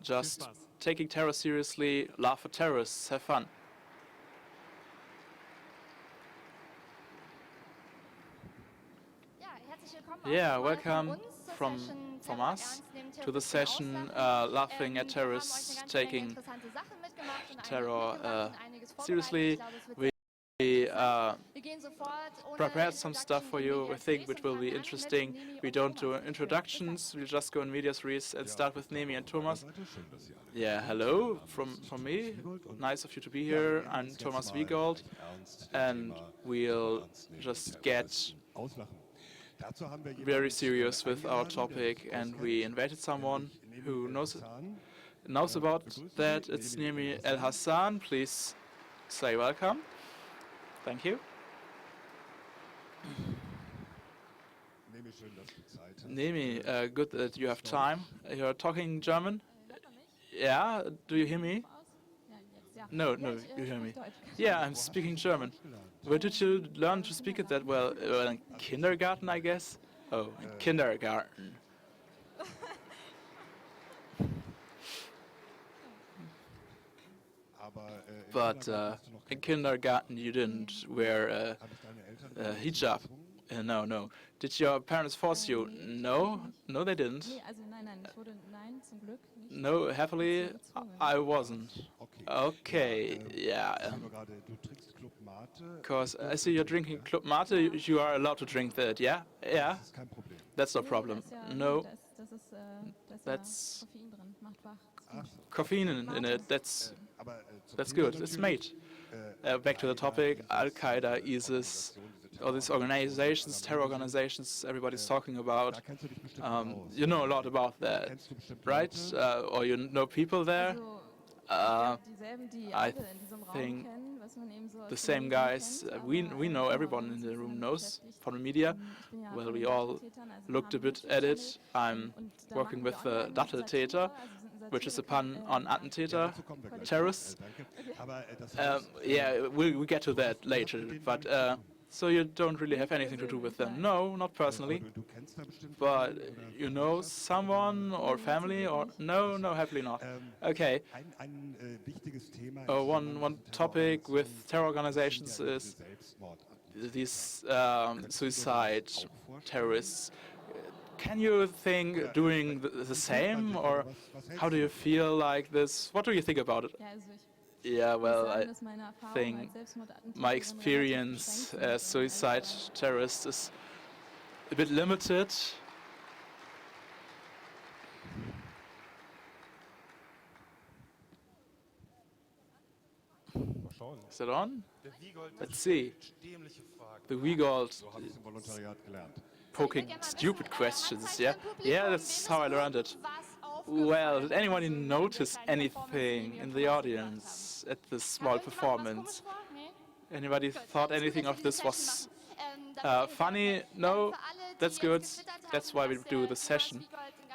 just taking terror seriously, laugh at terrorists, have fun. Yeah, welcome from us to the session laughing at terrorists, taking terror seriously. We prepared some stuff for you, I think, which will be interesting. We don't do introductions, we'll just go in medias res and start with Nemi and Thomas. Yeah, hello from me. Nice of you to be here. I'm Thomas Wiegold, and we'll just get very serious with our topic, and we invited someone who knows about that. It's Nemi El-Hassan. Please say welcome. Thank you. Nemi, good that you have time. You're talking German? Yeah, do you hear me? No, you hear me. Yeah, I'm speaking German. Where did you learn to speak it that well? In kindergarten, I guess? Oh, in kindergarten. But in kindergarten you didn't wear a hijab. No. Did your parents force you? No, they didn't. No, happily, I wasn't. Okay, yeah. Because I see you're drinking Club Mate, you are allowed to drink that, yeah? Yeah, that's no problem. No, that's caffeine in it, that's good, it's made. Back to the topic, Al-Qaeda, ISIS, all these organizations, terror organizations everybody's talking about. You know a lot about that, right? Or you know people there? I think the same guys. We know, everyone in the room knows from the media. Well, we all looked a bit at it. I'm working with the Datteltäter, which is a pun on Attentäter, terrorists. Yeah, we'll get to that later. But so you don't really have anything to do with them? No, not personally. But you know someone or family or no, happily not. Okay. One topic with terror organizations is these suicide terrorists. Can you think doing the same, or how do you feel like this? What do you think about it? Yeah, well, I think my experience as suicide terrorist is a bit limited. Is it on? Let's see. The Wiegold poking stupid questions, yeah? Yeah, that's how I learned it. Well, did anyone notice anything in the audience at this small performance? Anybody thought anything of this was funny? No? That's good. That's why we do the session.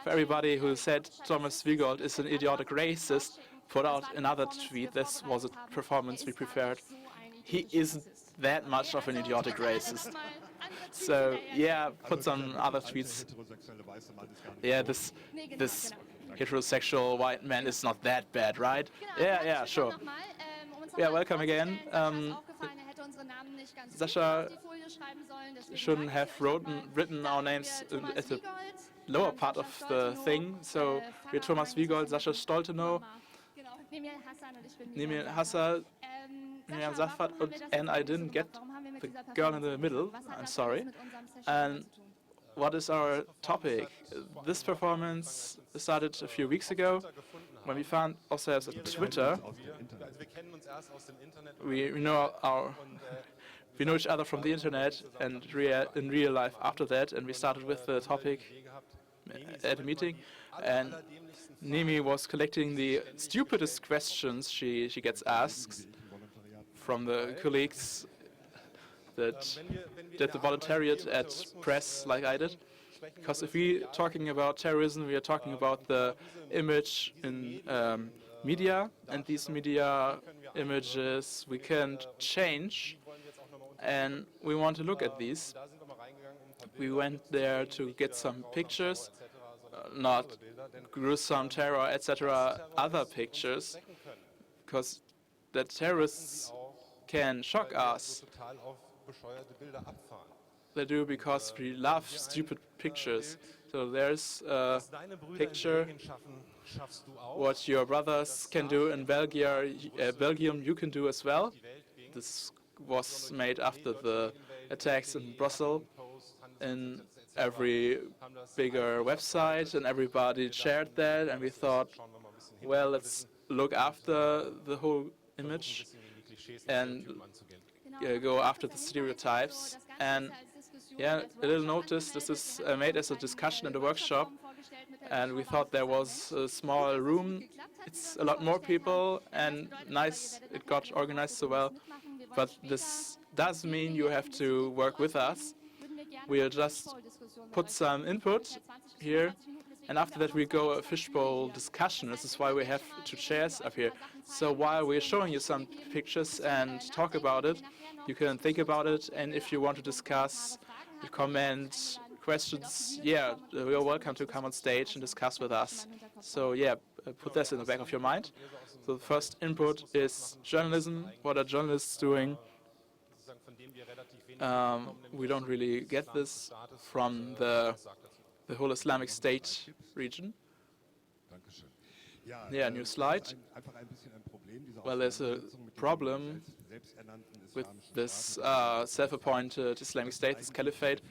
For everybody who said Thomas Wiegold is an idiotic racist, put out another tweet. This was a performance we prepared. He isn't that much of an idiotic racist. So, yeah, put some other tweets. Yeah, this heterosexual white man is not that bad, right? Yeah, sure. Yeah, welcome again. Sascha shouldn't have written our names at the lower part of the thing. So we're Thomas Wiegold, Sascha Stoltenow, Nemi El-Hassan, Miriam Seyffarth, and I didn't get the girl in the middle. I'm sorry. And what is our topic? This performance started a few weeks ago when we found ourselves at Twitter. We know each other from the internet and in real life after that, and we started with the topic at a meeting. And Nemi was collecting the stupidest questions she gets asked from the colleagues that did the voluntariat at press like I did. Because if we're talking about terrorism, we are talking about the image in media, and these media images we can change, and we want to look at these. We went there to get some pictures not gruesome terror, etc., other pictures, because the terrorists can shock us. They do because we love stupid pictures. So there's a picture what your brothers can do in Belgium, you can do as well. This was made after the attacks in Brussels. In every bigger website, and everybody shared that, and we thought, well, let's look after the whole image and go after the stereotypes. And yeah, a little notice, this is made as a discussion in the workshop, and we thought there was a small room. It's a lot more people, and nice, it got organized so well. But this does mean you have to work with us. We'll just put some input here, and after that we go a fishbowl discussion. This is why we have 2 chairs up here. So while we're showing you some pictures and talk about it, you can think about it, and if you want to discuss, comment, questions, yeah, you're welcome to come on stage and discuss with us. So yeah, put this in the back of your mind. So the first input is journalism. What are journalists doing? We don't really get this from the whole Islamic State region. Yeah, new slide. Well, there's a problem with this self-appointed Islamic State, this caliphate,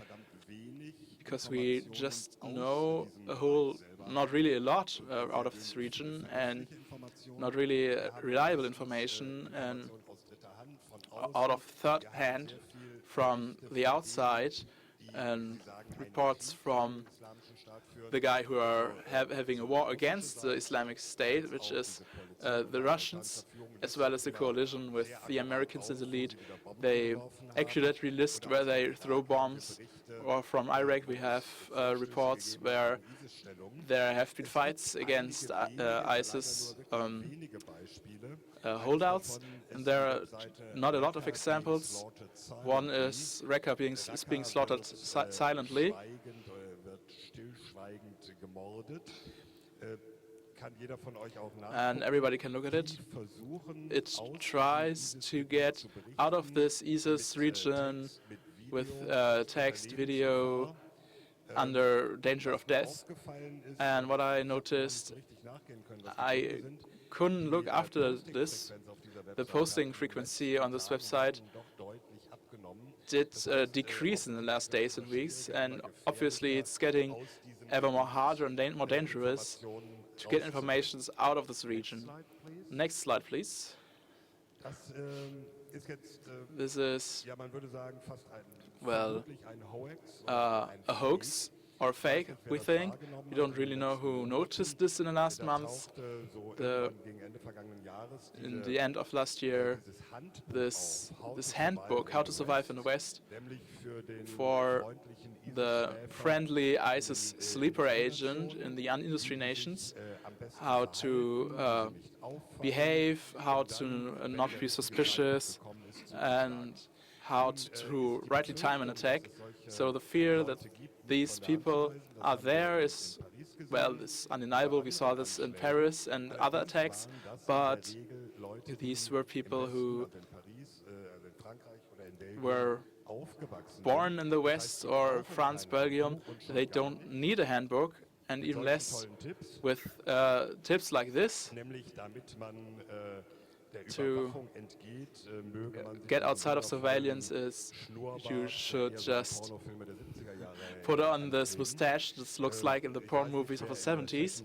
because we just know not really a lot out of this region, and not really reliable information, and out of third hand from the outside, and reports from the guy who are having a war against the Islamic State, which is the Russians, as well as the coalition with the Americans in the lead. They accurately list where they throw bombs. Or from Iraq we have reports where there have been fights against ISIS holdouts, and there are not a lot of examples. One is Raqqa is being slaughtered silently. And everybody can look at it. It tries to get out of this ISIS region with text, video, under danger of death. And what I noticed, I couldn't look after this. The posting frequency on this website did decrease in the last days and weeks, and obviously it's getting ever more harder and more dangerous to get information out of this region. Next slide, please. This is, well, a hoax or fake, we think. We don't really know who noticed this in the last months. In the end of last year, this handbook, How to Survive in the West, for the friendly ISIS sleeper agent in the industry nations, how to behave, how to not be suspicious, and how to rightly time an attack. So the fear that these people are there is, well, it's undeniable. We saw this in Paris and other attacks, but these were people who were born in the West or France, Belgium. They don't need a handbook, and even less with tips like this to get outside of surveillance. Is you should just put on this mustache that looks like in the porn movies of the 70s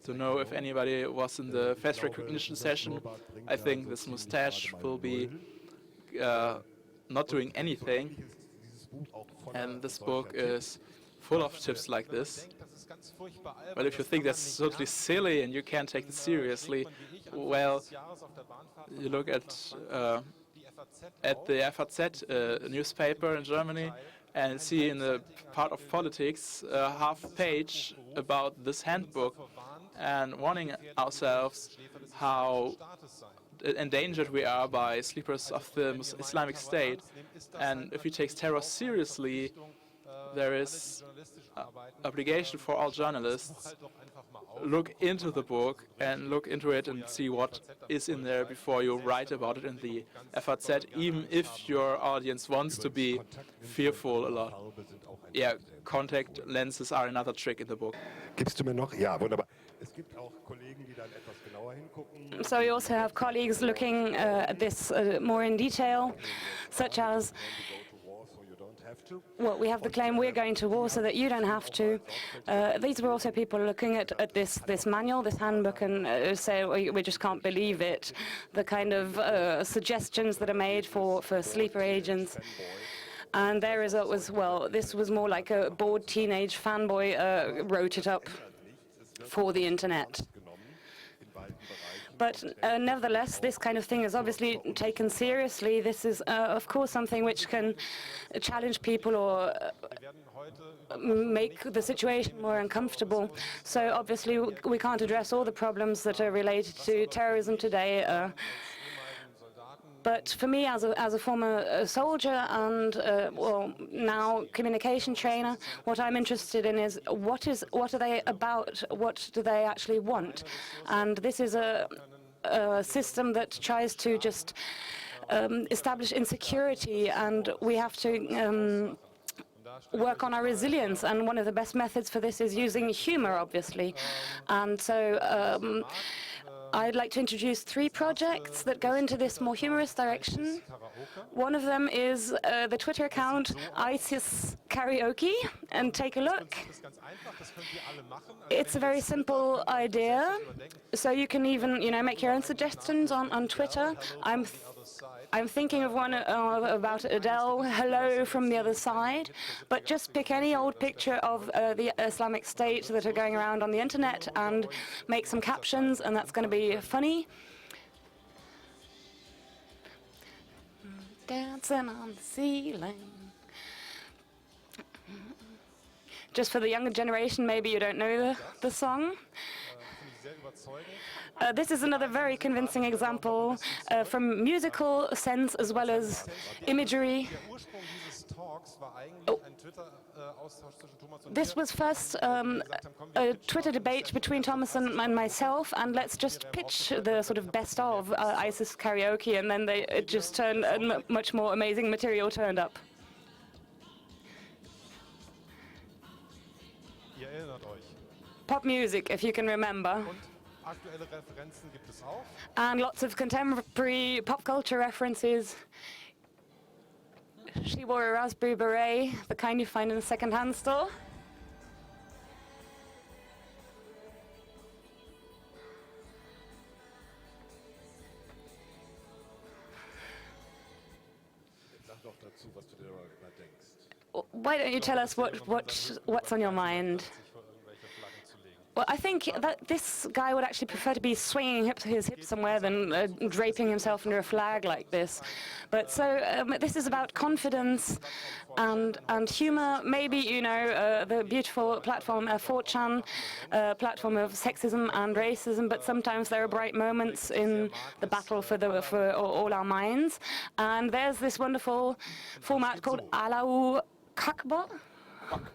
to know if anybody was in the face recognition session. I think this mustache will be not doing anything, and this book is full of tips like this. Well, if you think that's totally silly and you can't take it seriously, well, you look at the FAZ newspaper in Germany and see in the part of politics a half page about this handbook and warning ourselves how endangered we are by sleepers of the Islamic State. And if we take terror seriously, there is obligation for all journalists. Look into the book and look into it and see what is in there before you write about it in the FAZ, even if your audience wants to be fearful a lot. Yeah, contact lenses are another trick in the book. Gibst du mir noch? Ja, wunderbar. Es gibt auch Kollegen, die dann etwas genauer hingucken. So we also have colleagues looking at this more in detail, such as, well, we have the claim we're going to war so that you don't have to. These were also people looking at this manual, this handbook, and say we just can't believe it. The kind of suggestions that are made for sleeper agents. And their result was, well, this was more like a bored teenage fanboy wrote it up for the internet. But nevertheless, this kind of thing is obviously taken seriously. This is, of course, something which can challenge people or make the situation more uncomfortable. So obviously, we can't address all the problems that are related to terrorism today. But for me, as a former soldier and well, now communication trainer, what I'm interested in is what are they about? What do they actually want? And this is a system that tries to just establish insecurity, and we have to work on our resilience. And one of the best methods for this is using humor, obviously. And so I'd like to introduce 3 projects that go into this more humorous direction. One of them is the Twitter account ISIS Karaoke, and take a look. It's a very simple idea, so you can even, make your own suggestions on Twitter. I'm thinking of one about Adele, hello from the other side, but just pick any old picture of the Islamic State that are going around on the internet and make some captions, and that's going to be funny. Dancing on the ceiling. Just for the younger generation, maybe you don't know the song. This is another very convincing example from musical sense as well as imagery. This was first a Twitter debate between Thomas and myself, and let's just pitch the sort of best of ISIS Karaoke, and then it just turned, much more amazing material turned up. Pop music, if you can remember. And lots of contemporary pop culture references. She wore a raspberry beret, the kind you find in a second-hand store. Why don't you tell us what's on your mind? Well, I think that this guy would actually prefer to be swinging his hips somewhere than draping himself under a flag like this. But so this is about confidence and humor. Maybe, the beautiful platform 4chan, platform of sexism and racism, but sometimes there are bright moments in the battle for all our minds. And there's this wonderful format called Allahu Akbar?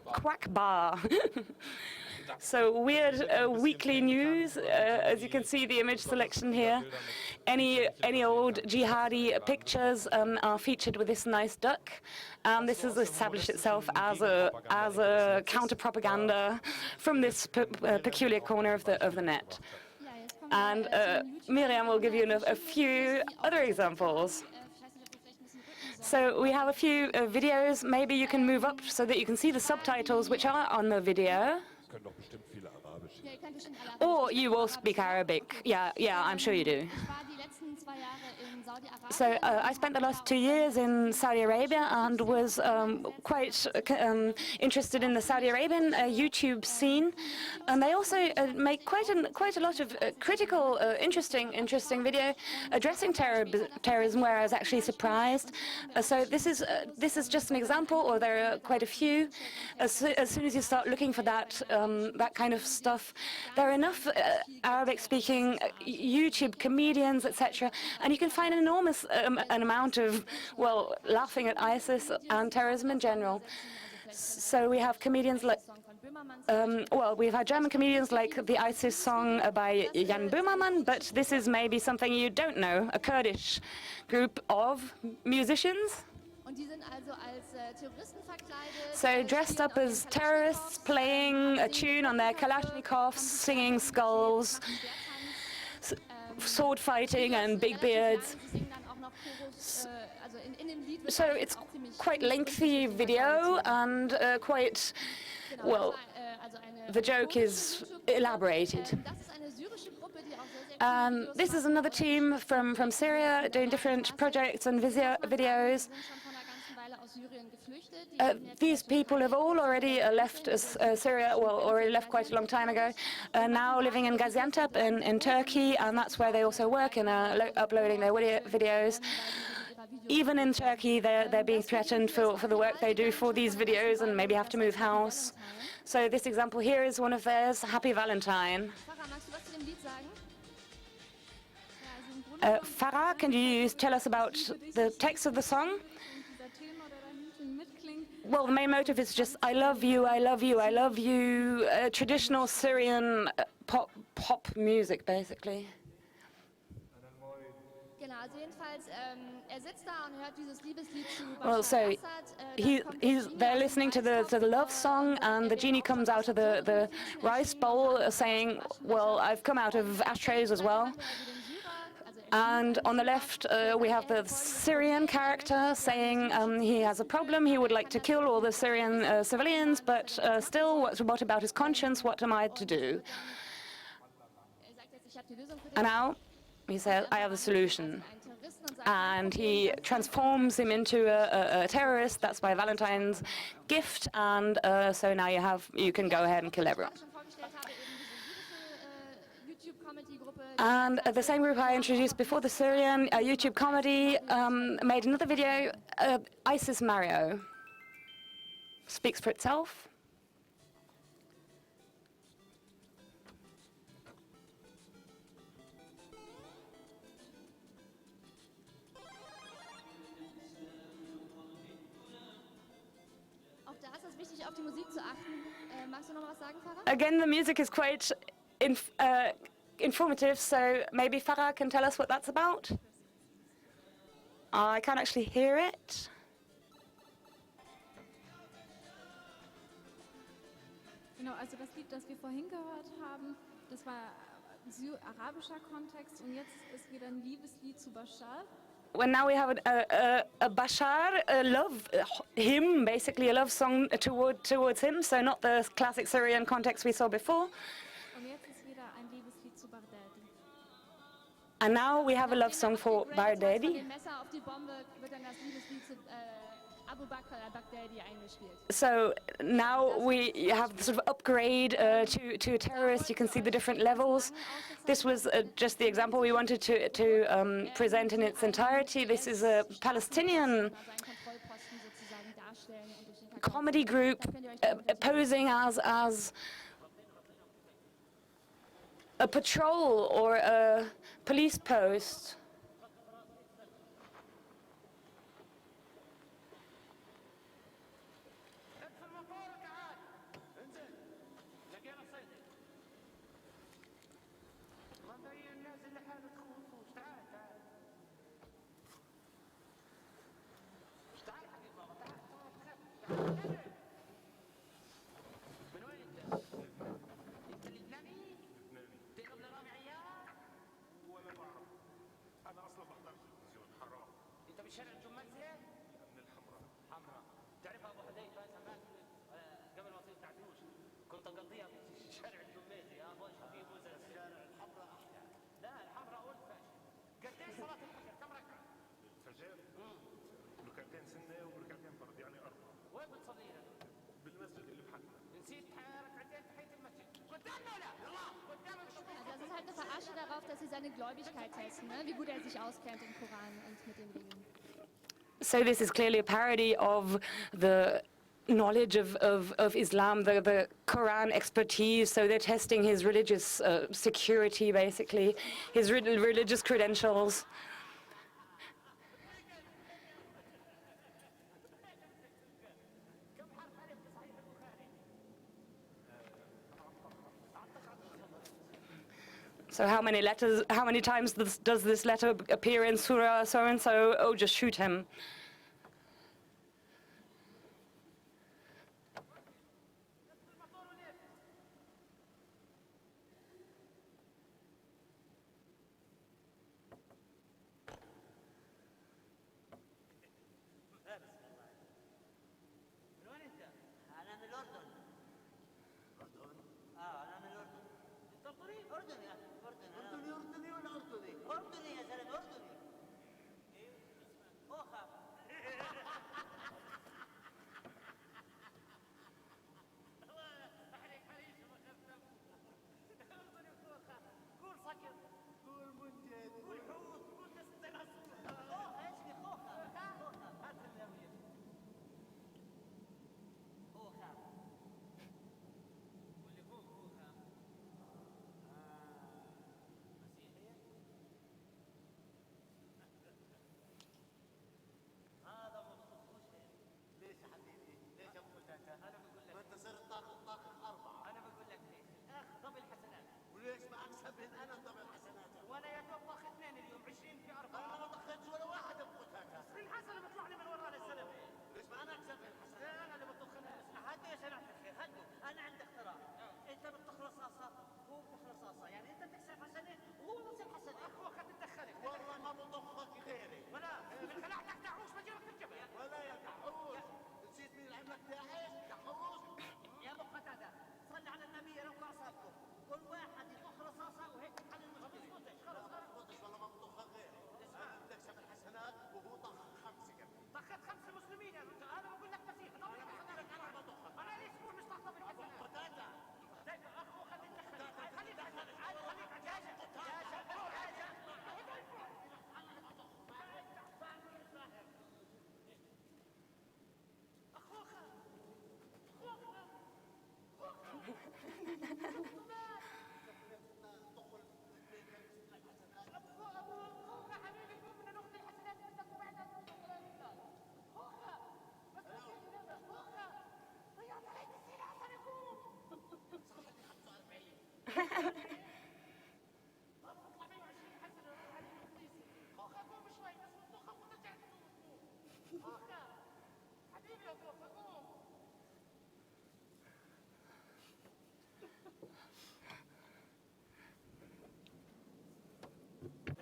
Quackbar. So weird weekly news, as you can see the image selection here. Any old jihadi pictures are featured with this nice duck. And this has established itself as a counter-propaganda from this peculiar corner of the net. And Miriam will give you a few other examples. So we have a few videos. Maybe you can move up so that you can see the subtitles which are on the video. Or you all speak Arabic. Yeah, I'm sure you do. So I spent the last 2 years in Saudi Arabia and was quite interested in the Saudi Arabian YouTube scene. And they also make quite a lot of critical, interesting video addressing terrorism, where I was actually surprised. So this is just an example, or there are quite a few. As soon as you start looking for that kind of stuff, there are enough Arabic-speaking YouTube comedians, etc., and you can find an enormous an amount of, well, laughing at ISIS and terrorism in general. So we have comedians like, well, we've had German comedians like the ISIS song by Jan Böhmermann, but this is maybe something you don't know, a Kurdish group of musicians. So dressed up as terrorists, playing a tune on their Kalashnikovs, singing skulls, sword fighting and big beards. So it's quite lengthy video and quite, well, the joke is elaborated. This is another team from Syria doing different projects and videos. These people have all already left Syria, well, already left quite a long time ago, now living in Gaziantep in Turkey, and that's where they also work and are uploading their videos. Even in Turkey, they're being threatened for the work they do for these videos and maybe have to move house. So this example here is one of theirs, Happy Valentine. Farah, can you tell us about the text of the song? Well, the main motive is just, I love you, I love you, I love you, traditional Syrian pop music, basically. Well, so they're listening to the love song, and the genie comes out of the rice bowl saying, well, I've come out of ashtrays as well. And on the left, we have the Syrian character saying he has a problem, he would like to kill all the Syrian civilians, but still, what about his conscience? What am I to do? And now he says, I have a solution. And he transforms him into a terrorist. That's by Valentine's gift. And so now you can go ahead and kill everyone. And the same group I introduced before, the Syrian YouTube comedy, made another video, ISIS Mario. Speaks for itself. Again, the music is quite informative, so maybe Farah can tell us what that's about? I can't actually hear it. Genau, also das Lied, das wir vorhin gehört haben, das war arabischer Kontext und jetzt ist wieder ein Liebeslied zu Bashar. Well, now we have a Bashar, a love hymn, basically a love song towards him, so not the classic Syrian context we saw before. And now we have a love song for Baghdadi. So now we have the sort of upgrade to a terrorist. You can see the different levels. This was just the example we wanted to present in its entirety. This is a Palestinian comedy group posing as a patrol or a police post. So this is clearly a parody of the knowledge of Islam, the Quran expertise. So they're testing his religious security, basically, his religious credentials. So how many times does this letter appear in Surah so-and-so? Oh, just shoot him.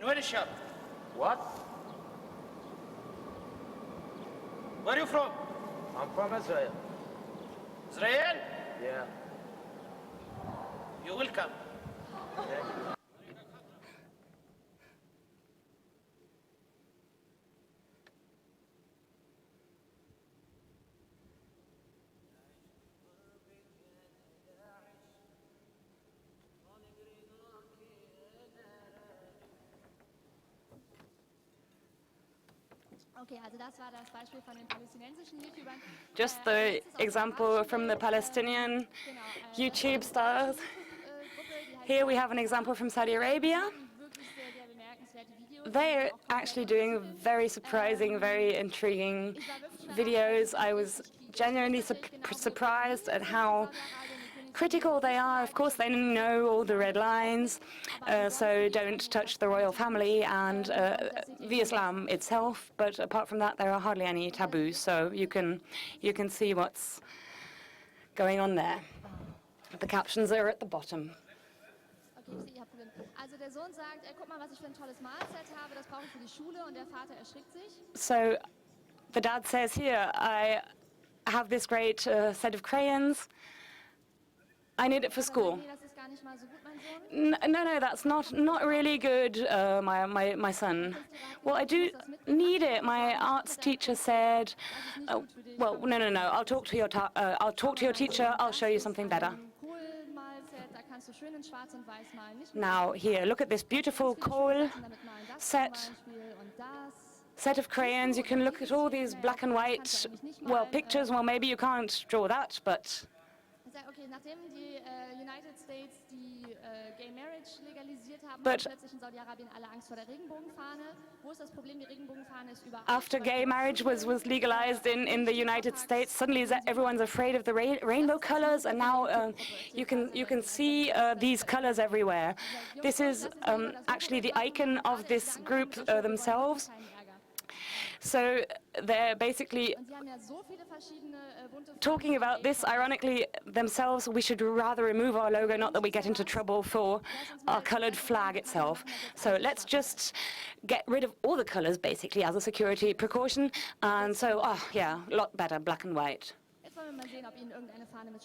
وين الشاب؟ What? Where are you from? I'm from Israel. Israel? Yeah. You're welcome. Okay, also das war das Beispiel von den palästinensischen YouTubern. Just the example from the Palestinian YouTube stars. Here we have an example from Saudi Arabia. They're actually doing very surprising, very intriguing videos. I was genuinely surprised at how critical they are. Of course, they know all the red lines, so don't touch the royal family and the Islam itself. But apart from that, there are hardly any taboos. So you can see what's going on there. The captions are at the bottom. Okay, ich sehe Ihr Problem. Also der Sohn sagt, guck mal, was ich für ein tolles Malset habe, das brauche ich für die Schule, und der Vater erschrickt sich. So the dad says here, I have this great set of crayons. I need it for school. No, that's not really good, my son. Well, I do need it. My arts teacher said, well, no. I'll talk to your teacher. I'll show you something better. Now here, look at this beautiful coal set of crayons. You can look at all these black and white, well, pictures. Well, maybe you can't draw that, but okay, nachdem die United States die Gay Marriage legalisiert haben, But haben plötzlich in Saudi-Arabien alle Angst vor der Regenbogenfahne. Wo ist das Problem? Die Regenbogenfahne ist überall. after gay marriage was legalized in the United States, suddenly everyone's afraid of the rainbow colors, and now you can see these colors everywhere. This is actually the icon of this group themselves. So they're basically talking about this, ironically, themselves. We should rather remove our logo, not that we get into trouble for our colored flag itself. So let's just get rid of all the colors, basically, as a security precaution. And so, yeah, a lot better, black and white.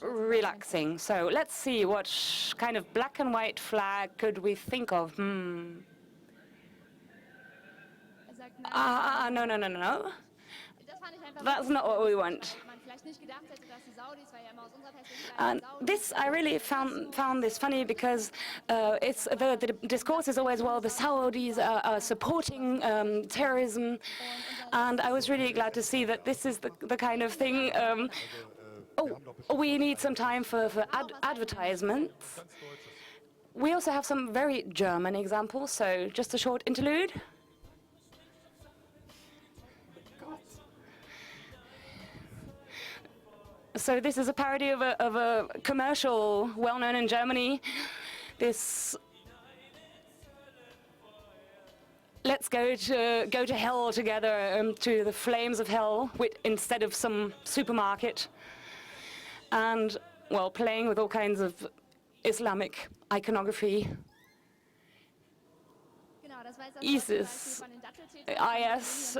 Relaxing. So let's see what kind of black and white flag could we think of. No. That's not what we want. And this, I really found this funny because it's the discourse is always, well, the Saudis are supporting terrorism, and I was really glad to see that this is the kind of thing. We need some time for advertisements. We also have some very German examples, so just a short interlude. So this is a parody of a commercial well-known in Germany. This let's go to hell together, to the flames of hell, instead of some supermarket. And, well, playing with all kinds of Islamic iconography. ISIS, IS,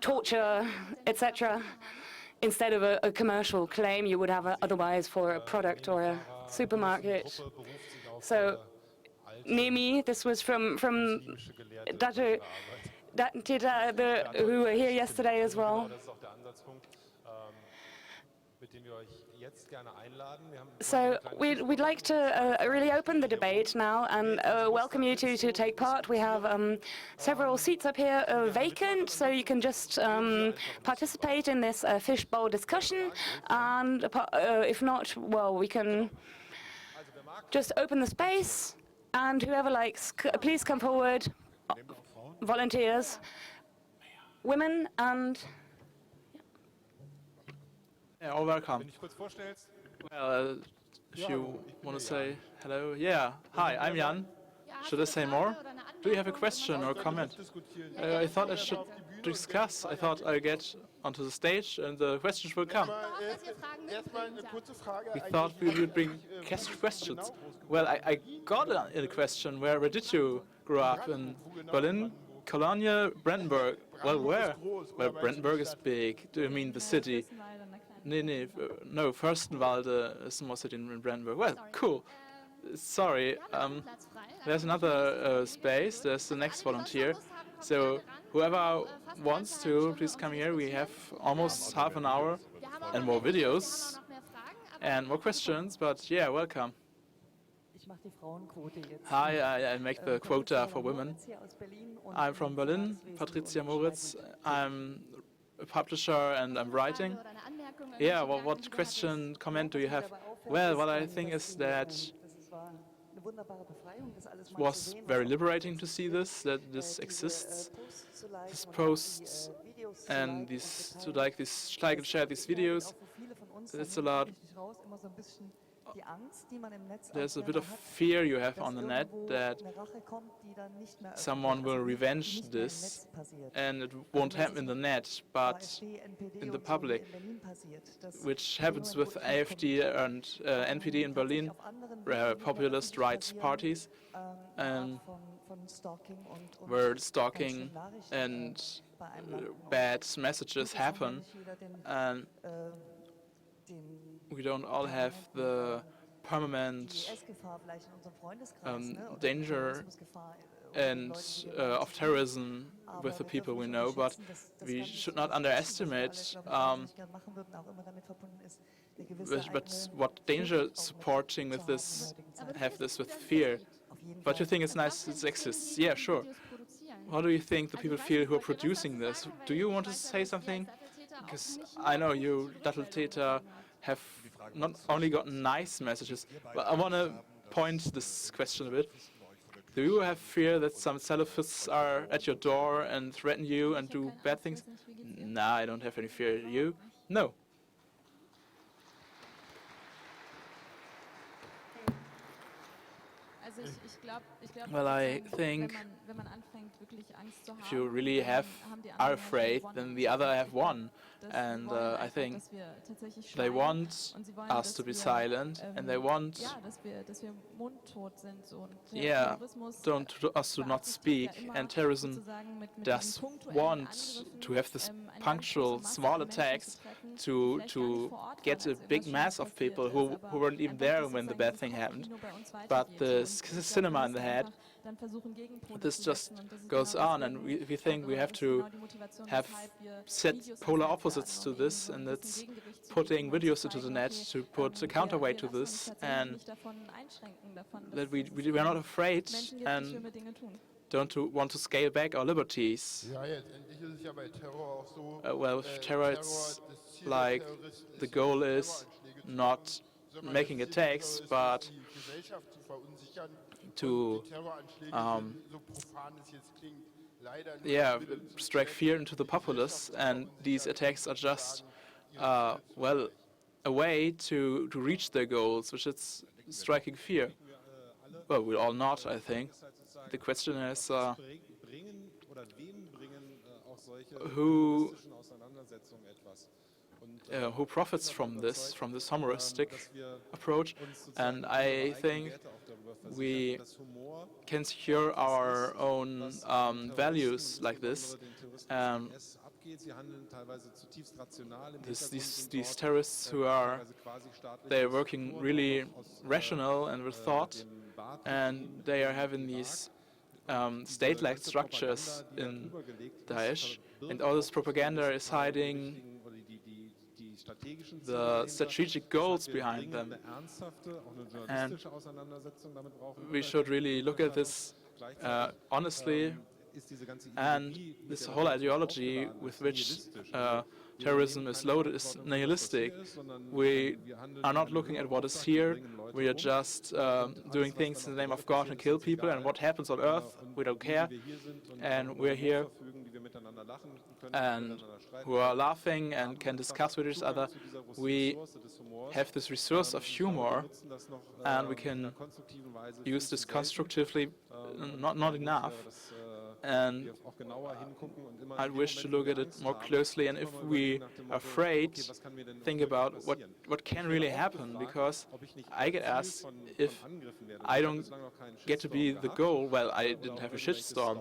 torture, etc. Instead of a commercial claim you would have otherwise for a product or a supermarket. So, Nemi, this was from Tita, who were here yesterday as well. So we'd like to really open the debate now and welcome you to take part. We have several seats up here vacant, so you can just participate in this fishbowl discussion. And if not, well, we can just open the space, and whoever likes, please come forward. Volunteers, women, and yeah, all welcome. Well, if you want to say hello, yeah. Hi, I'm Jan. Should I say more? Do you have a question or comment? I thought I should discuss. I thought I'll get onto the stage and the questions will come. We thought we would bring questions. Well, I got a question. Where did you grow up? In Berlin, Cologne, Brandenburg? Well, where? Well, Brandenburg is big. Do you mean the city? No, Fürstenwalde is the more city in Brandenburg. Well, cool. Sorry, there's another space. There's the next volunteer. So whoever wants to, please come here. We have almost half an hour and more videos and more questions, but yeah, welcome. Hi, I make the quota for women. I'm from Berlin, Patricia Moritz. I'm a publisher and I'm writing. Yeah, well, what question, comment do you have? Well, what I think is that it was very liberating to see this, that this exists, these posts and these, to like and share these videos. It's a lot. There's a bit of fear you have on the net that someone will revenge this and it won't happen in the net, but in the public, which happens with AfD and NPD in Berlin, populist right parties, where stalking and bad messages happen. And we don't all have the permanent danger and of terrorism with the people we know, but we should not underestimate but what danger supporting with this, have this with fear. But you think it's nice it exists? Yeah, sure. How do you think the people feel who are producing this? Do you want to say something? Because I know you, Datteltäter, have not only got nice messages, but I want to point this question a bit. Do you have fear that some Salafists are at your door and threaten you and do bad things? Nah, I don't have any fear. You? No. Well, I think if you really are afraid, then the other have won. And I think they want us to be silent, and they want us to not speak. And terrorism does want to have this punctual, small attacks to get a big mass of people who weren't even there when the bad thing happened. But the cinema in the head, this just goes on, and we think we have to have set polar opposites to this, and it's putting videos into the net to put a counterweight to this, and that we are not afraid and don't want to scale back our liberties. Well, with terror, it's like the goal is not making attacks, but to strike fear into the populace, and these attacks are just well, a way to reach their goals, which is striking fear. Well, we all not, I think. The question is who profits from this humoristic approach, and I think we can secure our own values like this. These terrorists they're working really rational and with thought, and they are having these state-like structures in Daesh, and all this propaganda is hiding the strategic goals behind them. And we should really look at this honestly, and this whole ideology with which terrorism is loaded is nihilistic. We are not looking at what is here. We are just doing things in the name of God and kill people, and what happens on earth, we don't care. And we're here and who are laughing and can discuss with each other. We have this resource of humor, and we can use this constructively, not enough. And I wish to look at it more closely, and if we are afraid, think about what can really happen, because I get asked if I don't get to be the goal. Well, I didn't have a shitstorm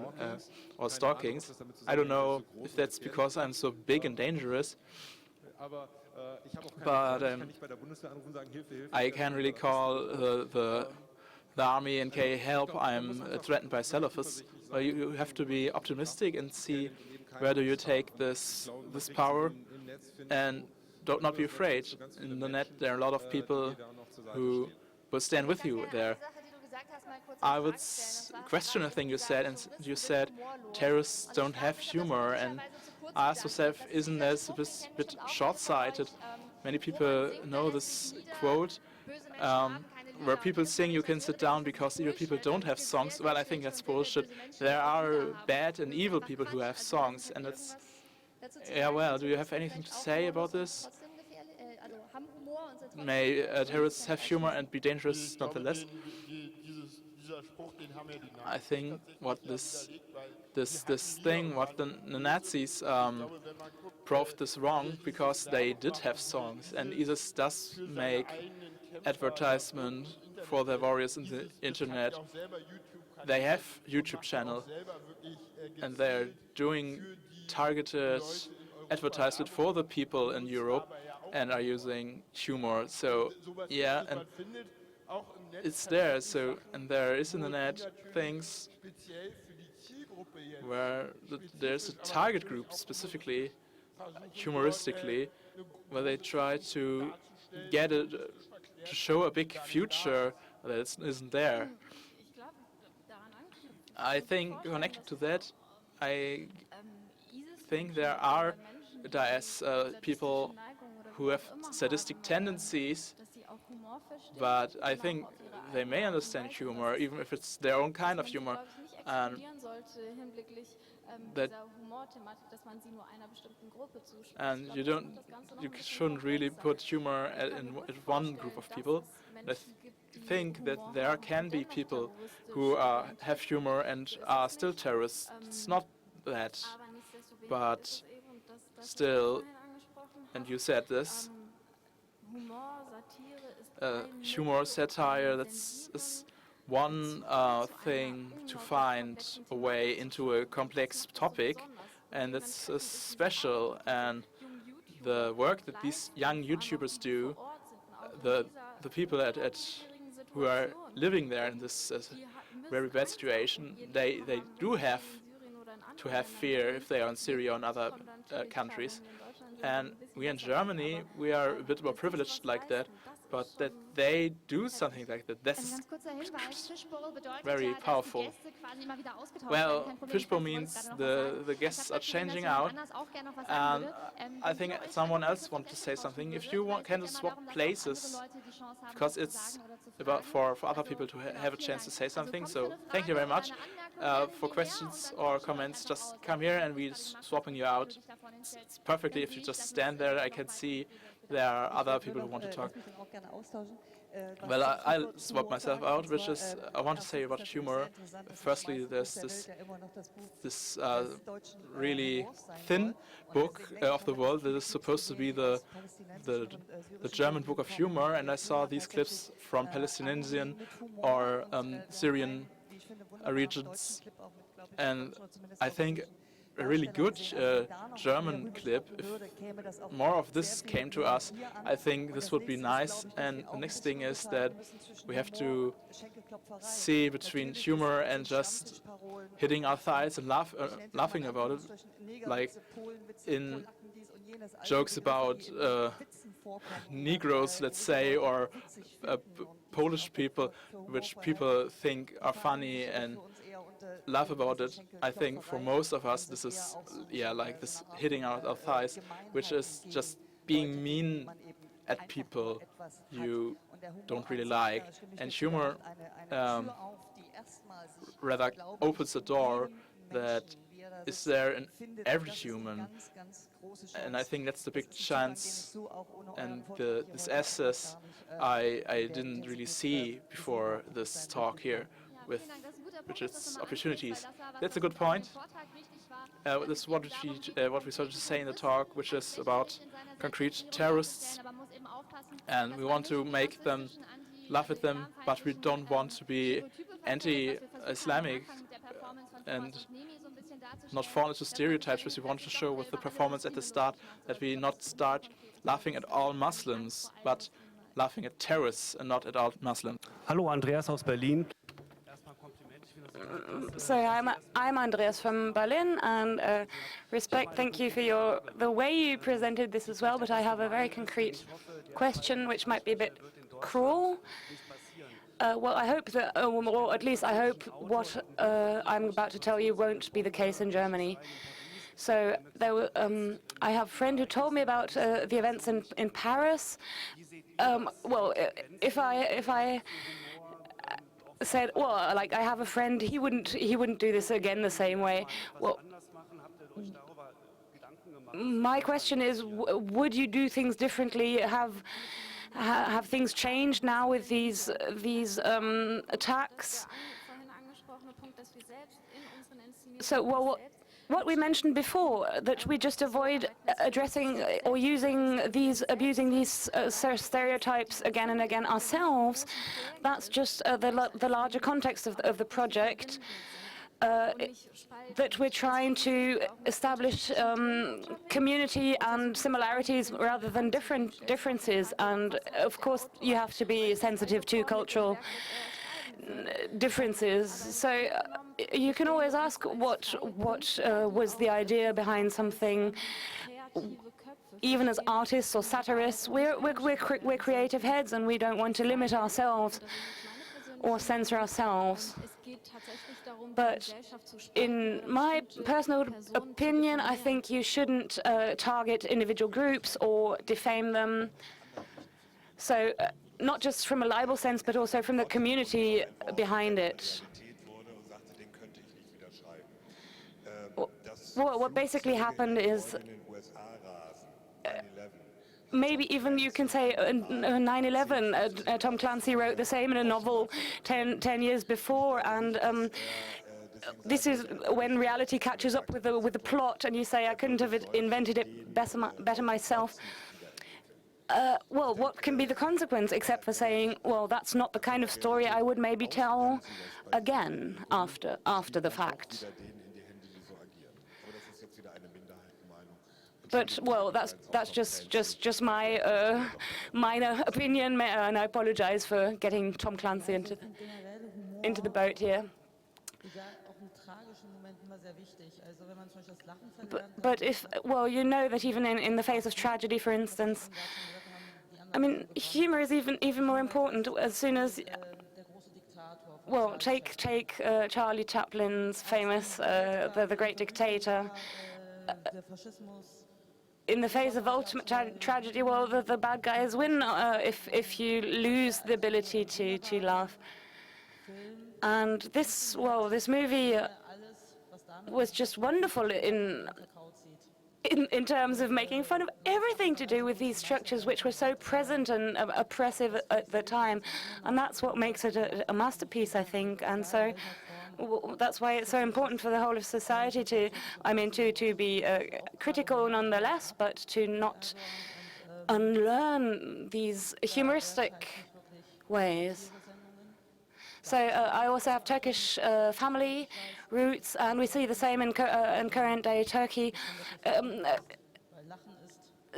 or stalkings. I don't know if that's because I'm so big and dangerous, but I can really call the army and say, help, I'm threatened by Salafists. Well, you have to be optimistic and see where do you take this power, and don't not be afraid. In the net, there are a lot of people who will stand with you there. I would question a thing you said, and you said terrorists don't have humor, and I asked myself, isn't that a bit short-sighted? Many people know this quote, where people sing, you can sit down because your people don't have songs. Well, I think that's bullshit. There are bad and evil people who have songs, and it's... Yeah, well, do you have anything to say about this? May terrorists have humor and be dangerous nonetheless? I think what this thing, what the Nazis proved this wrong, because they did have songs, and ISIS does make advertisement for their warriors in the internet. They have YouTube channel, and they're doing targeted advertisement for the people in Europe and are using humor. So yeah, and it's there. So, and there is in the net things where there's a target group specifically, humoristically, where they try to get it to show a big future that isn't there. I think connected to that, I think there are Daesh people who have sadistic tendencies but I think they may understand humor, even if it's their own kind of humor. And that, and you shouldn't really put humor in one group of people. I think that there can be people who have humor and are still terrorists. It's not that, but still, and you said this, humor, satire, that's one thing to find a way into a complex topic, and it's special. And the work that these young YouTubers do, the people who are living there in this very bad situation, they do have to have fear if they are in Syria or in other countries. And we in Germany, we are a bit more privileged like that, but that they do something like that, that's very powerful. Well, fishbowl means the guests are changing out, and I think someone else wants to say something. If you can just swap places, because it's about for other people to have a chance to say something. So thank you very much. For questions or comments, just come here and we're swapping you out. It's perfectly if you just stand there. I can see there are other people who want to talk. Well, I'll swap myself out, which is, I want to say about humor. Firstly, there's this really thin book of the world that is supposed to be the German book of humor, and I saw these clips from Palestinian or Syrian regions, and I think a really good German clip. If more of this came to us, I think this would be nice. And the next thing is that we have to see between humor and just hitting our thighs and laughing about it, like in jokes about Negroes, let's say, or Polish people, which people think are funny and laugh about it. I think for most of us this is, like this hitting our thighs, which is just being mean at people you don't really like. And humor rather opens a door that is there in every human. And I think that's the big chance and this access I didn't really see before this talk here, which is opportunities. That's a good point. This is what we started to say in the talk, which is about concrete terrorists, and we want to make them laugh at them, but we don't want to be anti-Islamic and not fall into stereotypes, because we want to show with the performance at the start that we not start laughing at all Muslims, but laughing at terrorists and not at all Muslims. Hallo, Andreas aus Berlin. So I'm Andreas from Berlin, and thank you for the way you presented this as well, but I have a very concrete question which might be a bit cruel. Well, I hope that, or at least I hope what I'm about to tell you won't be the case in Germany. So I have a friend who told me about the events in Paris. Well, if I said, well, like I have a friend, he wouldn't do this again the same way. Well, my question is, would you do things differently? Have things changed now with these attacks? So, well, what we mentioned before, that we just avoid addressing or abusing these stereotypes again and again ourselves, that's just the larger context of the project, that we're trying to establish community and similarities rather than differences. And of course, you have to be sensitive to cultural differences. So you can always ask what was the idea behind something. Even as artists or satirists, we're creative heads, and we don't want to limit ourselves or censor ourselves. But in my personal opinion, I think you shouldn't target individual groups or defame them. So not just from a libel sense, but also from the community behind it. Well, what basically happened is, maybe even you can say 9/11. Tom Clancy wrote the same in a novel 10 years before, and this is when reality catches up with the plot, and you say, I couldn't have invented it better myself. Well, what can be the consequence except for saying, well, that's not the kind of story I would maybe tell again after the fact. But well, that's just my minor opinion, and I apologize for getting Tom Clancy into the boat here. But if, well, you know that even in the face of tragedy, for instance, I mean, humor is even more important. As soon as, well, take Charlie Chaplin's famous the Great Dictator. In the face of ultimate tragedy, well, the bad guys win if you lose the ability to laugh. And this movie was just wonderful in terms of making fun of everything to do with these structures, which were so present and oppressive at the time. And that's what makes it a masterpiece, I think. And so that's why it's so important for the whole of society to be critical nonetheless, but to not unlearn these humoristic ways. So I also have Turkish family roots, and we see the same in current day Turkey.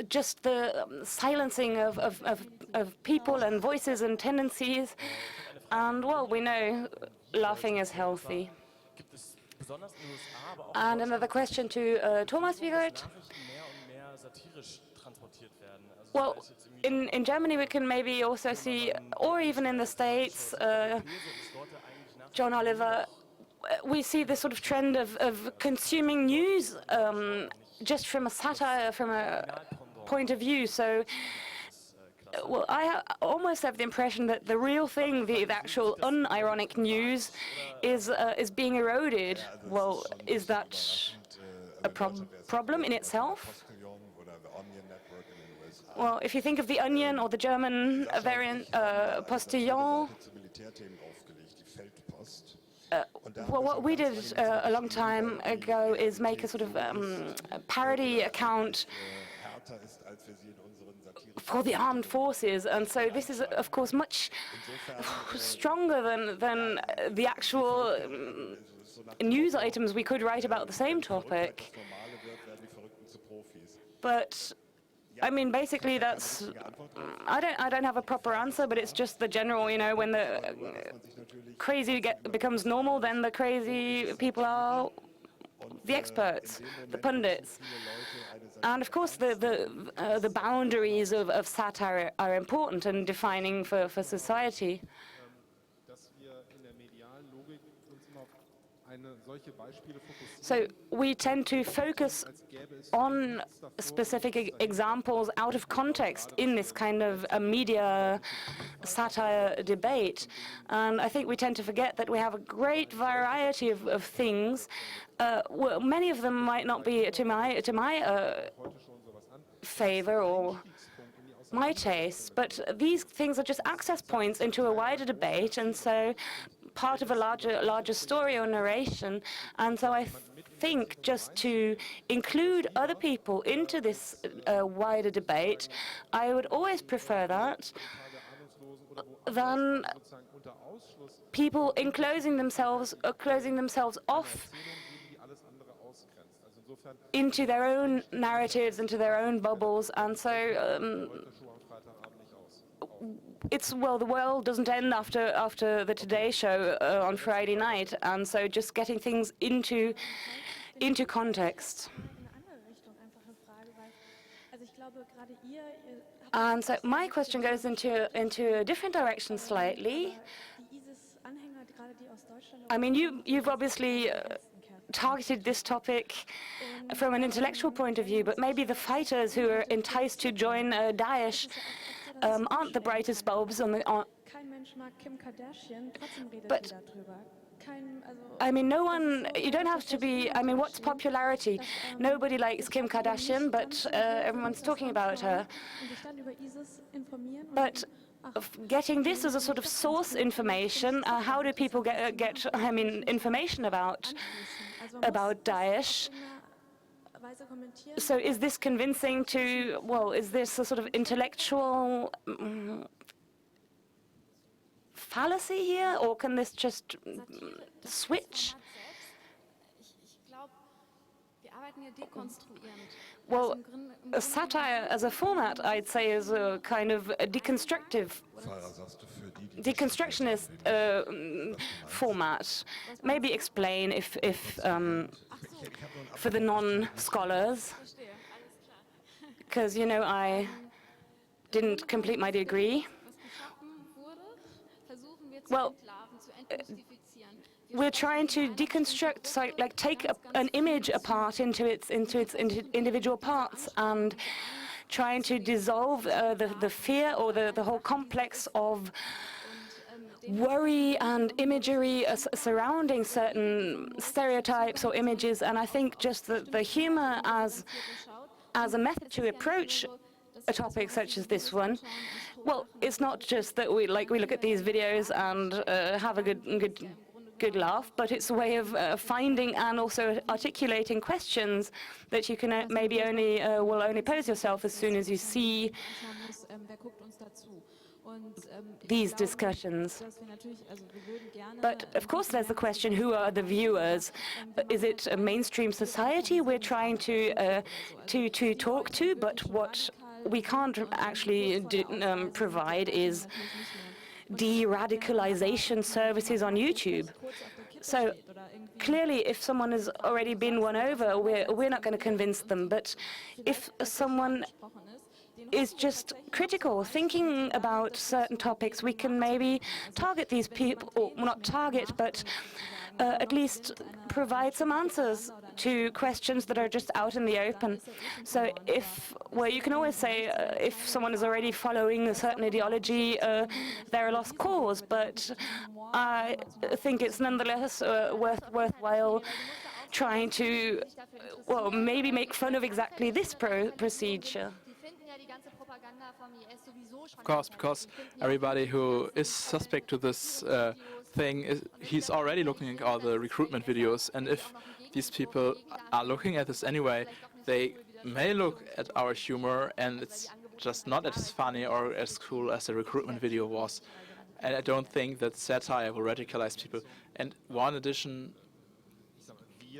Just the silencing of people and voices and tendencies. And well, we know laughing is healthy. And another question to Thomas Wiegold. Well, in Germany we can maybe also see, or even in the States, John Oliver, we see this sort of trend of consuming news just from a satire, from a point of view. So, well, I almost have the impression that the real thing, the actual unironic news, is being eroded. Well, is that a problem in itself? Well, if you think of the Onion or the German variant, Postillon, well, what we did a long time ago is make a sort of parody account for the armed forces, and so this is, of course, much stronger than the actual news items we could write about the same topic. But I mean, basically, that's. I don't have a proper answer, but it's just the general. You know, when the crazy becomes normal, then the crazy people are the experts, the pundits. And of course, the boundaries of satire are important and defining for society. So we tend to focus on specific examples out of context in this kind of a media satire debate. And I think we tend to forget that we have a great variety of things. Well, many of them might not be to my favor or my taste, but these things are just access points into a wider debate, and so part of a larger story or narration. And so I think just to include other people into this wider debate, I would always prefer that than people closing themselves off into their own narratives, into their own bubbles. And so it's, well, the world doesn't end after the Today Show on Friday night, and so just getting things into context. And so my question goes into a different direction slightly. I mean, you've obviously targeted this topic from an intellectual point of view, but maybe the fighters who are enticed to join Daesh, aren't the brightest bulbs on the. But I mean, no one, you don't have to be, I mean, what's popularity? Nobody likes Kim Kardashian, but everyone's talking about her. But getting this as a sort of source information, how do people get I mean, information about Daesh? So is this convincing to, well, is this a sort of intellectual fallacy here, or can this just switch? Well, a satire as a format, I'd say, is a kind of a deconstructionist format. Maybe explain if for the non-scholars, because, you know, I didn't complete my degree. Well, we're trying to deconstruct, so, like, take an image apart into its individual parts, and trying to dissolve the fear or the whole complex of worry and imagery surrounding certain stereotypes or images. And I think just the humor as a method to approach a topic such as this one, well, it's not just that we look at these videos and have a good laugh, but it's a way of finding and also articulating questions that you can maybe will only pose yourself as soon as you see these discussions. But of course there's the question, who are the viewers? Is it a mainstream society we're trying to talk to? But what we can't actually provide is de-radicalization services on YouTube. So clearly, if someone has already been won over, we're not going to convince them. But if someone is just critical, thinking about certain topics, we can maybe target these people, or not target, but at least provide some answers to questions that are just out in the open. So well, you can always say if someone is already following a certain ideology, they're a lost cause, but I think it's nonetheless worthwhile trying to, well, maybe make fun of exactly this procedure. Of course, because everybody who is suspect to this thing, he's already looking at all the recruitment videos, and if these people are looking at this anyway, they may look at our humor, and it's just not as funny or as cool as the recruitment video was. And I don't think that satire will radicalize people. And one addition,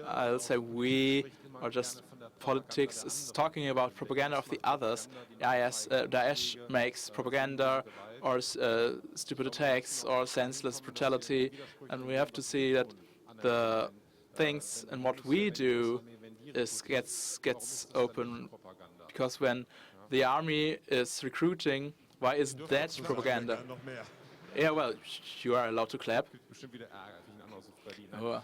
I'll say we, or just politics, is talking about propaganda of the others. Yes, Daesh makes propaganda or stupid attacks or senseless brutality, and we have to see that the things and what we do gets open, because when the army is recruiting, why is that propaganda? Yeah, well, you are allowed to clap. Oh,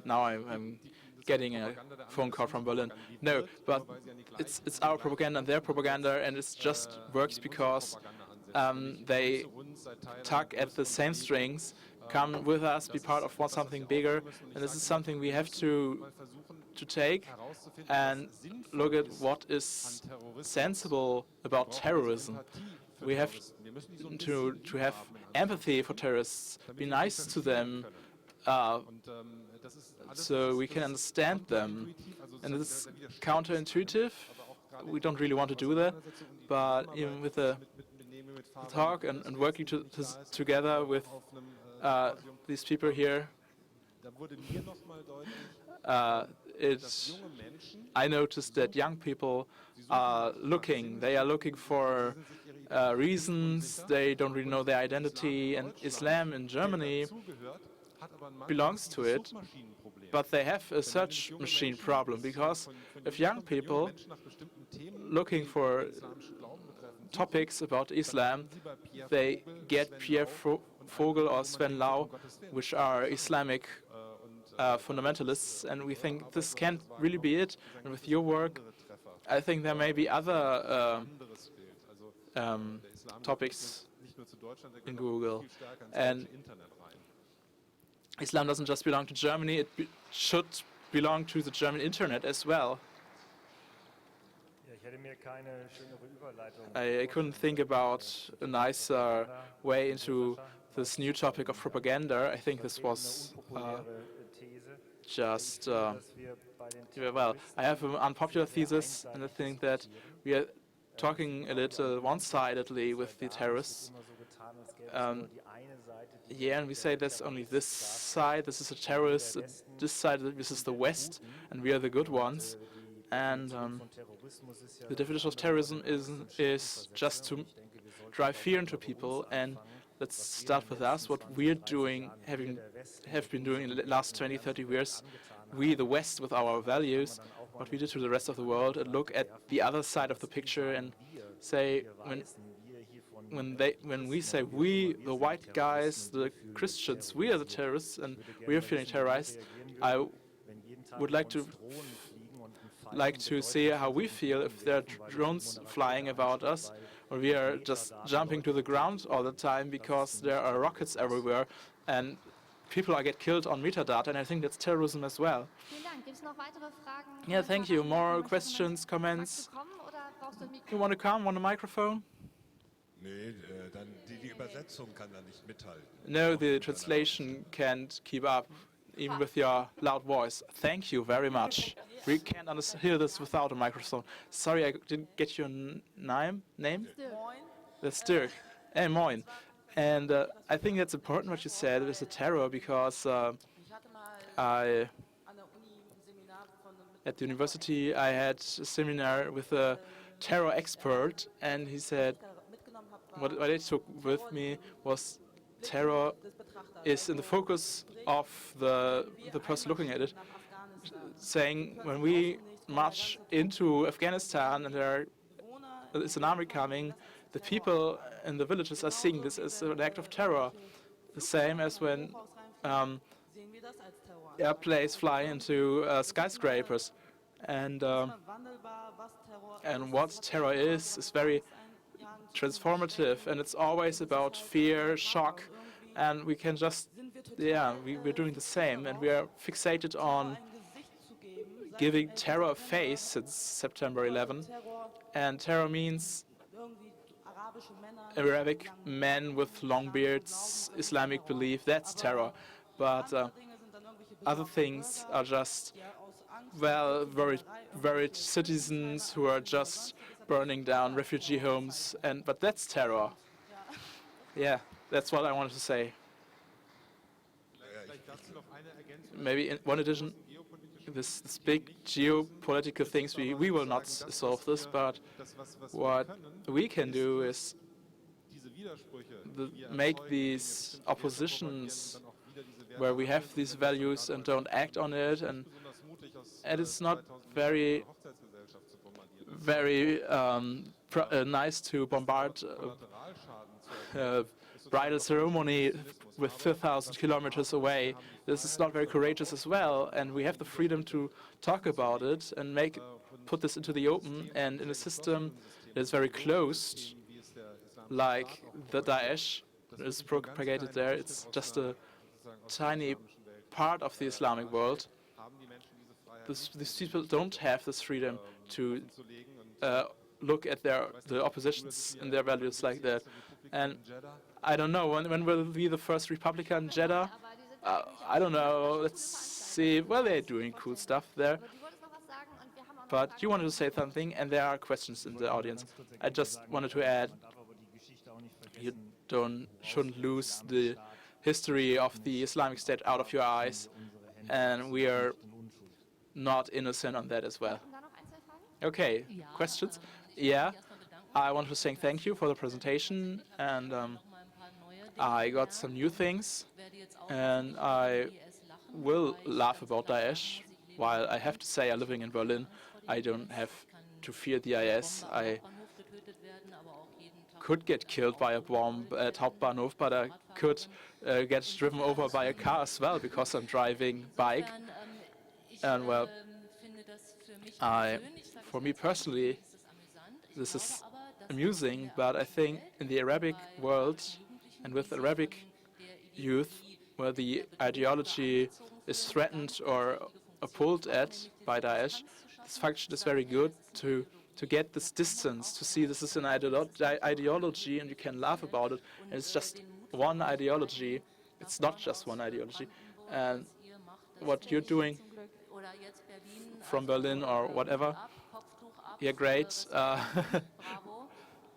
now I'm getting a phone call from Berlin. No, but it's our propaganda and their propaganda, and it just works because they tug at the same strings, come with us, be part of something bigger, and this is something we have to take and look at what is sensible about terrorism. We have to have empathy for terrorists, be nice to them, so we can understand them. And it's counterintuitive. We don't really want to do that, but even with the talk and working together with these people here, I noticed that young people are looking. They are looking for reasons. They don't really know their identity, and Islam in Germany belongs to it, but they have a search machine problem, because if young people looking for topics about Islam, they get Pierre Vogel or Sven Lau, which are Islamic fundamentalists, and we think this can't really be it. And with your work, I think there may be other topics in Google. And Islam doesn't just belong to Germany, it should belong to the German internet as well. I couldn't think about a nicer way into this new topic of propaganda. I think this was just, well, I have an unpopular thesis, and I think that we are talking a little one-sidedly with the terrorists. Yeah, and we say there's only this side, this is a terrorist, this side, this is the West, and we are the good ones. And the definition of terrorism is just to drive fear into people. And let's start with us, what we're doing, have been doing in the last 20, 30 years. We, the West, with our values, what we did to the rest of the world, and look at the other side of the picture and say, when we say we, the white guys, the Christians, we are the terrorists and we are feeling terrorized, I would like to see how we feel if there are drones flying about us, or we are just jumping to the ground all the time because there are rockets everywhere and people get killed on metadata, and I think that's terrorism as well. Yeah, thank you. More questions, comments? You want to come on the microphone? No, the translation can't keep up, even with your loud voice. Thank you very much. We can't hear this without a microphone. Sorry, I didn't get your name? That's Dirk. Hey, moin. And I think that's important what you said with the terror, because at the university I had a seminar with a terror expert, and he said what I took with me was terror is in the focus of the person looking at it, saying when we march into Afghanistan and there is an army coming, the people in the villages are seeing this as an act of terror, the same as when airplanes fly into skyscrapers. And what terror is very transformative, and it's always about fear, shock, and we can just, we're doing the same, and we are fixated on giving terror a face since September 11, and terror means Arabic men with long beards, Islamic belief, that's terror. But other things are just, well, very citizens who are just burning down refugee homes, but that's terror. Yeah, that's what I wanted to say. Maybe in one addition, this big geopolitical things, we will not solve this, but what we can do is make these oppositions where we have these values and don't act on it, and it's not very nice to bombard a bridal ceremony with 4,000 kilometers away. This is not very courageous as well, and we have the freedom to talk about it and put this into the open, and in a system that is very closed, like the Daesh is propagated there. It's just a tiny part of the Islamic world. These people don't have this freedom to look at the oppositions and their values like that. And I don't know, when will be the first Republica in Jeddah? I don't know, let's see. Well, they're doing cool stuff there. But you wanted to say something, and there are questions in the audience. I just wanted to add, you shouldn't lose the history of the Islamic State out of your eyes, and we are not innocent on that as well. Okay, questions? Yeah, I want to say thank you for the presentation, and I got some new things, and I will laugh about Daesh. While I have to say, I'm living in Berlin, I don't have to fear the IS. I could get killed by a bomb at Hauptbahnhof, but I could get driven over by a car as well because I'm driving bike. And well, for me personally, this is amusing, but I think in the Arabic world and with Arabic youth, where the ideology is threatened or pulled at by Daesh, this function is very good to get this distance, to see this is an ideology and you can laugh about it, and it's just one ideology. It's not just one ideology. And what you're doing from Berlin or whatever, yeah, great.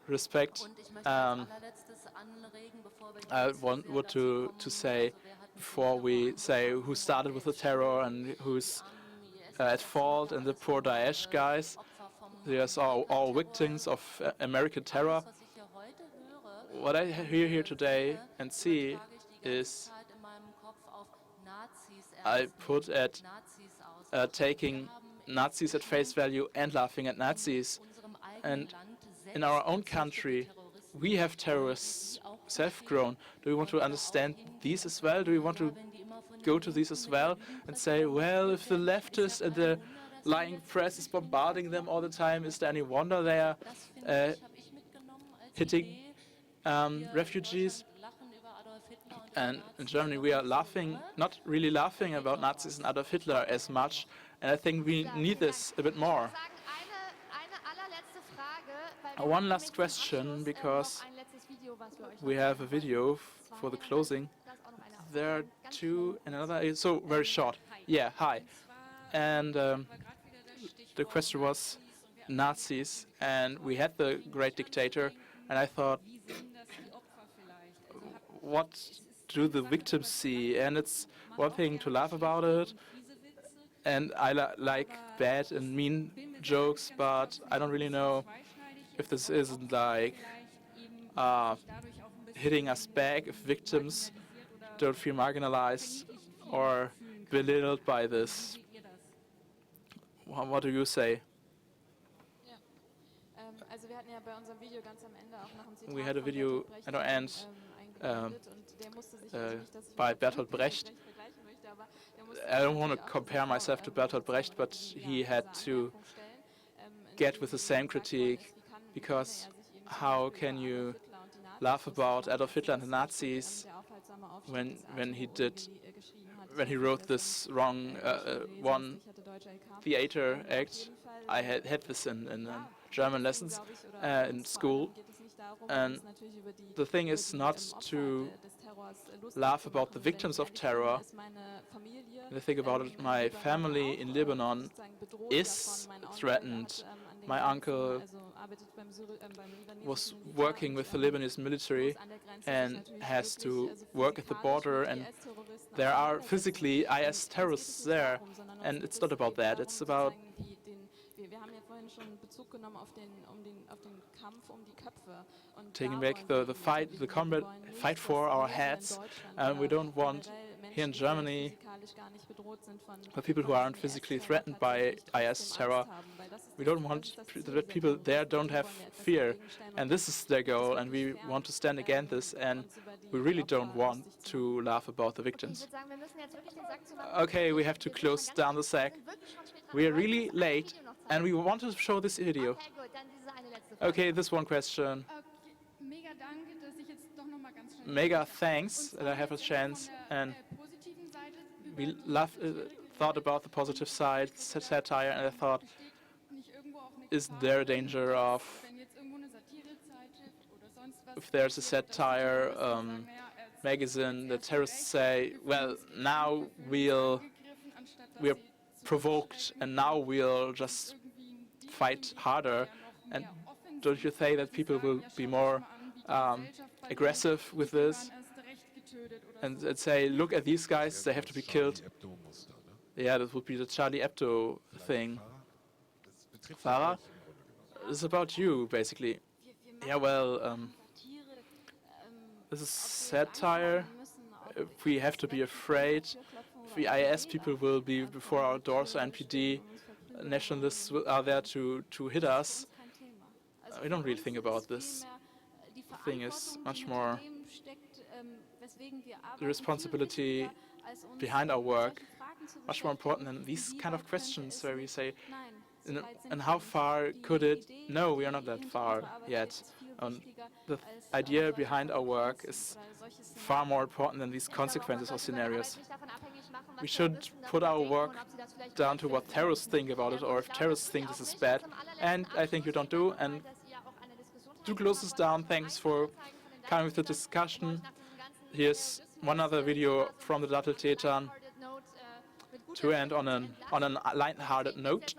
Respect. I want to say, before we say who started with the terror and who's at fault, and the poor Daesh guys, there's all victims of American terror. What I hear here today and see is I put at taking Nazis at face value and laughing at Nazis. And in our own country, we have terrorists self-grown. Do we want to understand these as well? Do we want to go to these as well and say, well, if the leftists and the lying press is bombarding them all the time, is there any wonder they are hitting refugees? And in Germany, we are laughing, not really laughing about Nazis and Adolf Hitler as much, and I think we need this a bit more. One last question, because we have a video for the closing. There are two and another, so very short. Yeah, hi. And the question was Nazis, and we had the great dictator, and I thought, what do the victims see? And it's one thing to laugh about it, and I like bad and mean jokes, but I don't really know if this isn't like hitting us back, if victims don't feel marginalized or belittled by this. What do you say? We had a video at our end by Bertolt Brecht. I don't want to compare myself to Bertolt Brecht, but he had to get with the same critique, because how can you laugh about Adolf Hitler and the Nazis when he wrote this wrong one theater act? I had this in German lessons in school, and the thing is not to laugh about the victims of terror. The thing about it, my family in Lebanon is threatened. My uncle was working with the Lebanese military and has to work at the border, and there are physically IS terrorists there, and it's not about that. It's about taking back the fight, the combat, fight for our heads. And we don't want here in Germany the people who aren't physically threatened by IS terror. We don't want that people there don't have fear, and this is their goal, and we want to stand against this, and we really don't want to laugh about the victims. Okay, we have to close down the sack. We are really late, and we want to show this video. Okay, this one question. Mega thanks that I have a chance, and we thought about the positive side, satire, and I thought, is there a danger of, if there's a satire magazine, the terrorists say, well, now we're provoked, and now we'll just fight harder, and don't you think that people will be more aggressive with this and say, look at these guys, they have to be killed? Yeah, that would be the Charlie Hebdo thing. Farah, it's about you, basically. Yeah, well, this is satire. If we have to be afraid, if the IS people will be before our doors, or NPD, nationalists are there to hit us. We don't really think about this. The thing is much more the responsibility behind our work, much more important than these kind of questions where we say, And how far could it? No, we are not that far yet. The idea behind our work is far more important than these consequences or scenarios. We should put our work down to what terrorists think about it, or if terrorists think this is bad. And I think you don't do. And to close this down, thanks for coming with the discussion. Here's one other video from the Datteltätern to end on a light-hearted note.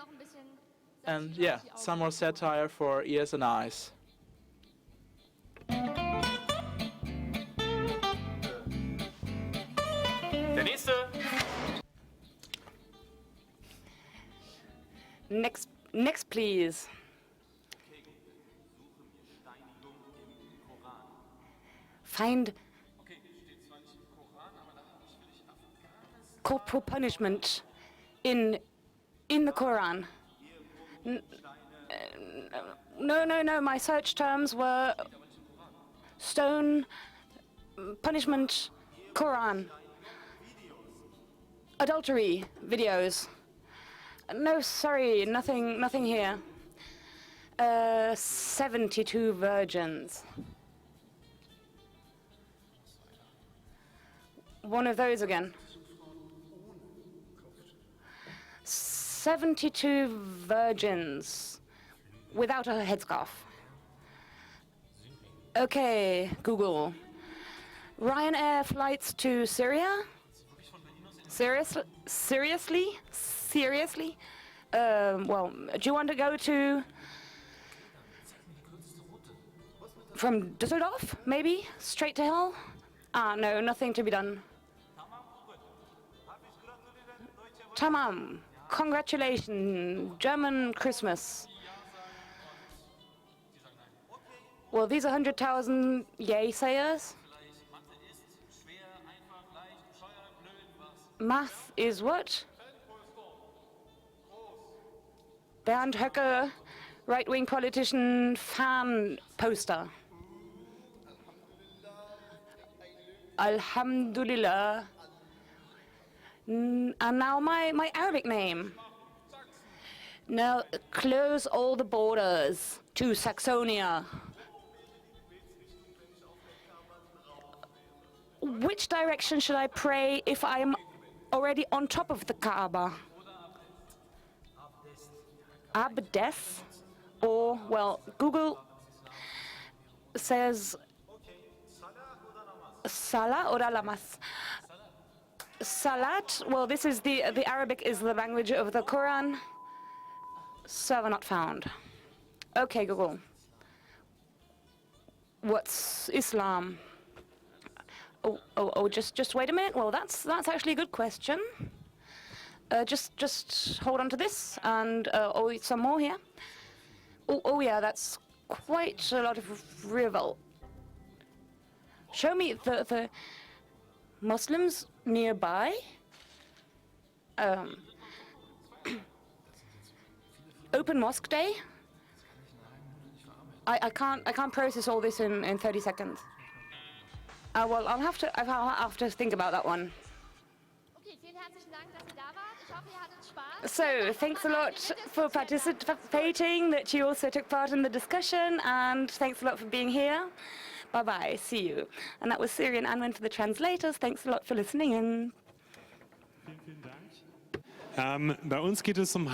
And yeah, some more satire for ears and eyes. Der nächste. Next, please. Find corporal punishment in the Quran. No, my search terms were stone, punishment, Quran, adultery videos. No, sorry, nothing here. 72 virgins. One of those again. 72 virgins without a headscarf. Okay, Google. Ryanair flights to Syria? Seriously? Well, do you want to go to... from Düsseldorf, maybe? Straight to hell? No, nothing to be done. Tamam. Congratulations. German Christmas. Well, these 100,000 yay-sayers. Math is what? Bernd Höcke, right-wing politician, fan poster. Alhamdulillah. And now my Arabic name. Now close all the borders to Saxonia. Which direction should I pray if I'm already on top of the Kaaba? Abdes? Or, well, Google says Salah or Lamas. Salat, well, this is the Arabic is the language of the Quran. Server not found. Okay, Google. What's Islam? Oh, just wait a minute. Well, that's actually a good question. Just hold on to this, and some more here. Oh yeah, that's quite a lot of revolt. Show me the Muslims nearby. Open Mosque Day. I can't process all this in 30 seconds. Well, I'll have to think about that one. So, thanks a lot for participating, that you also took part in the discussion, and thanks a lot for being here. Bye-bye, see you. And that was Syrian Anwen for the translators. Thanks a lot for listening in. Bei uns geht es um